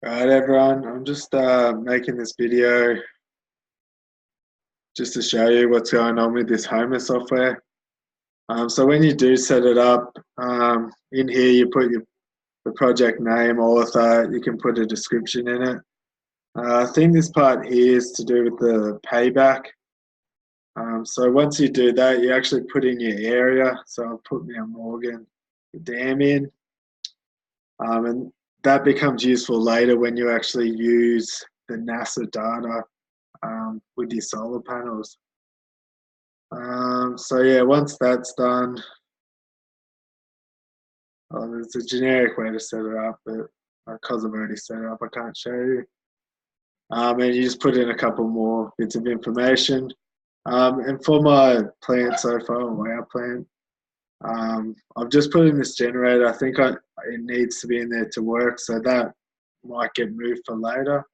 Alright everyone, I'm just making this video just to show you what's going on with this Homer software. So when you do set it up, in here you put the project name, author, you can put a description in it. I think this part here is to do with the payback. So once you do that, you actually put in your area. So I'll put Mount Morgan, the dam in. And that becomes useful later when you actually use the NASA data with your solar panels. So yeah, once that's done, there's a generic way to set it up, but because I've already set it up, I can't show you. And you just put in a couple more bits of information. And for my plant so far, our plant, I've just put in this generator. I think it needs to be in there to work, so that might get moved for later.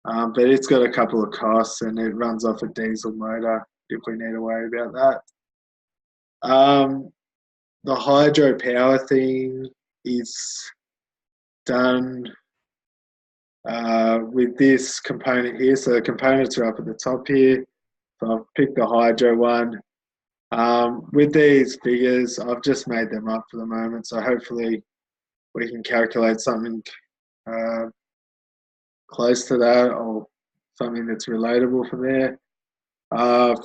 But it's got a couple of costs and it runs off a diesel motor if we need to worry about that. The hydropower thing is done with this component here. So the components are up at the top here. So I've picked the hydro one. With these figures, I've just made them up for the moment. So hopefully we can calculate something close to that or something that's relatable from there.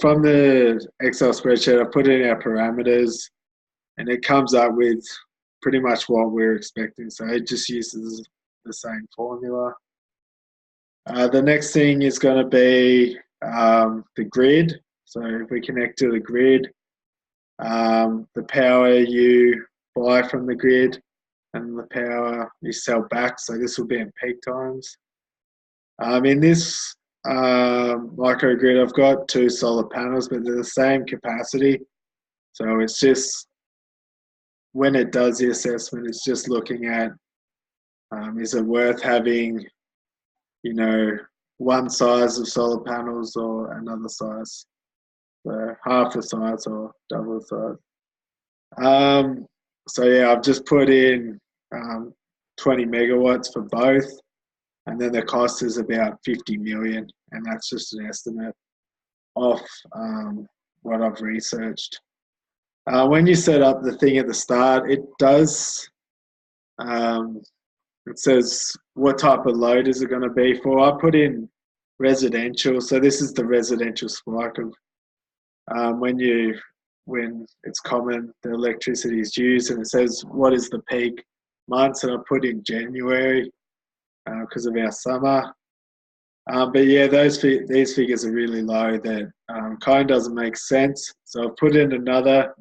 From the Excel spreadsheet, I put in our parameters and it comes up with pretty much what we're expecting. So it just uses the same formula. The next thing is going to be the grid. So if we connect to the grid, the power you buy from the grid and the power you sell back. So this will be in peak times. In this microgrid, I've got 2 solar panels, but they're the same capacity. So it's just, when it does the assessment, it's just looking at, is it worth having, one size of solar panels or another size? So half the size or double the size. So yeah, I've just put in 20 megawatts for both. And then the cost is about 50 million, and that's just an estimate of what I've researched. When you set up the thing at the start, it does, it says what type of load is it going to be for. I put in residential, so this is the residential spike of when it's common, the electricity is used, and it says what is the peak months, and I put in January because of our summer. But yeah, these figures are really low. That kind of doesn't make sense. So I've put in another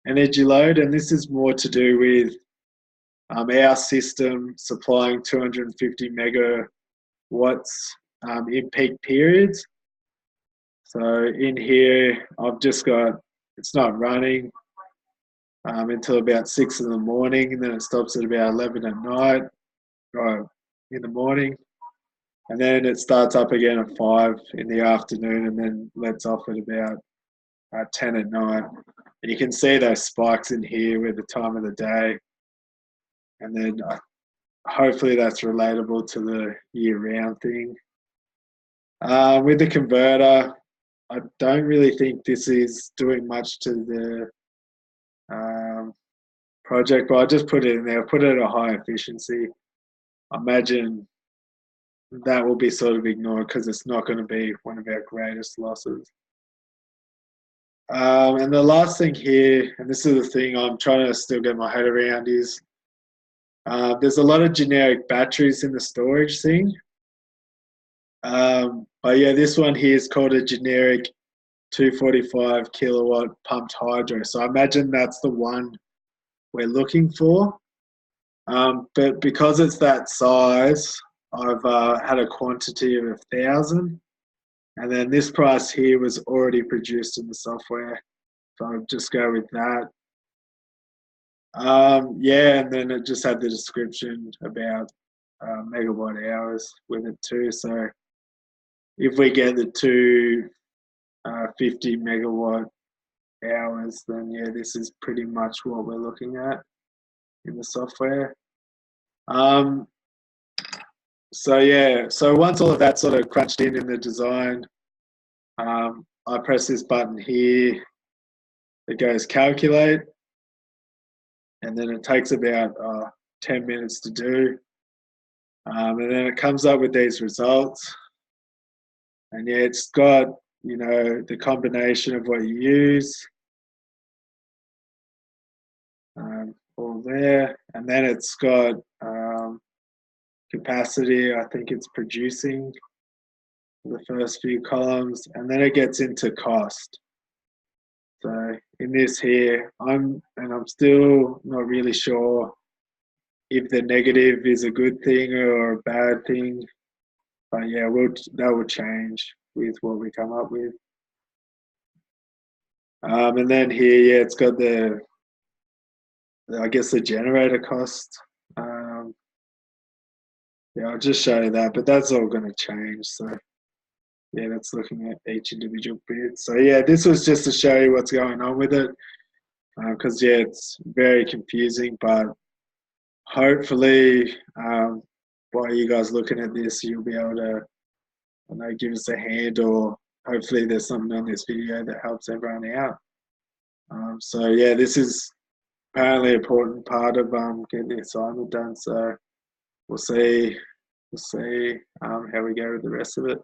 energy load, and this is more to do with our system supplying 250 megawatts in peak periods. So in here, I've just got, it's not running until about 6 in the morning, and then it stops at about 11 at night, or in the morning. And then it starts up again at 5 in the afternoon and then lets off at about 10 at night. And you can see those spikes in here with the time of the day. And then hopefully that's relatable to the year-round thing. With the converter, I don't really think this is doing much to the project, but I just put it in there. I put it at a high efficiency. I imagine that will be sort of ignored because it's not going to be one of our greatest losses. And the last thing here, and this is the thing I'm trying to still get my head around, is there's a lot of generic batteries in the storage thing. But yeah, this one here is called a generic 245 kilowatt pumped hydro. So I imagine that's the one we're looking for. But because it's that size, I've had a quantity of 1,000, and then this price here was already produced in the software, so I'll just go with that. Yeah, and then it just had the description about megawatt hours with it too. So if we get the 250 megawatt hours, then yeah, this is pretty much what we're looking at in the software. So yeah, so once all of that sort of crunched in the design, I press this button here. It goes calculate, and then it takes about 10 minutes to do. And then it comes up with these results. And yeah, it's got, you know, the combination of what you use, all there. And then it's got capacity, I think it's producing the first few columns. And then it gets into cost. So in this here, I'm still not really sure if the negative is a good thing or a bad thing. But yeah, that will change with what we come up with. And then here, yeah, it's got I guess the generator cost. Yeah, I'll just show you that, but that's all going to change. So yeah, that's looking at each individual bit. So yeah, this was just to show you what's going on with it, because yeah, it's very confusing, but hopefully, while you guys looking at this, you'll be able to, you know, give us a hand, or hopefully there's something on this video that helps everyone out. So yeah, this is apparently an important part of getting the assignment done. So we'll see how we go with the rest of it.